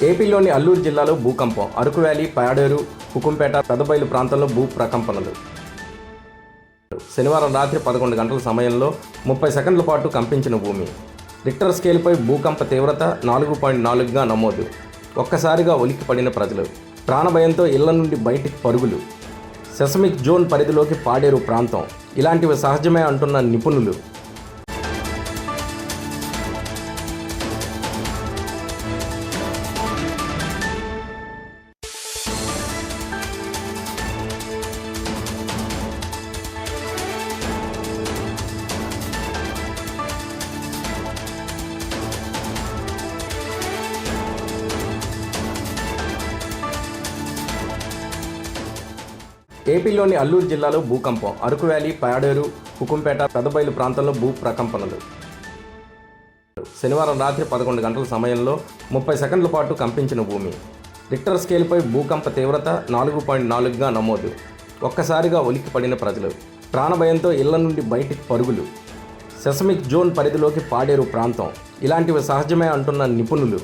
ఏపీలోని అల్లూరు జిల్లాలో భూకంపం. అరకు వ్యాలీ, పాడేరు, హుకుంపేట, పెదబయలు ప్రాంతంలో భూ ప్రకంపనలు. శనివారం రాత్రి 11 గంటల సమయంలో 30 సెకండ్ల పాటు కంపించిన భూమి. రిక్టర్ స్కేల్పై భూకంప తీవ్రత 4.4గా నమోదు. ఒక్కసారిగా ఉలిక్కిపడిన ప్రజలు. ప్రాణభయంతో ఇళ్ల నుండి బయటికి పరుగులు. సెసమిక్ జోన్ పరిధిలోకి పాడేరు ప్రాంతం. ఇలాంటివి సహజమే అంటున్న నిపుణులు. ఏపీలోని అల్లూరు జిల్లాలో భూకంపం. అరకు వ్యాలీ, పాడేరు, హుకుంపేట, పెదబయలు ప్రాంతంలో భూ ప్రకంపనలు. శనివారం రాత్రి 11 గంటల సమయంలో 30 సెకండ్ల పాటు కంపించిన భూమి. రిక్టర్ స్కేల్పై భూకంప తీవ్రత 4.4గా నమోదు. ఒక్కసారిగా ఉలిక్కిపడిన ప్రజలు. ప్రాణభయంతో ఇళ్ల నుండి బయటికి పరుగులు. సెసమిక్ జోన్ పరిధిలోకి పాడేరు ప్రాంతం. ఇలాంటివి సహజమే అంటున్న నిపుణులు.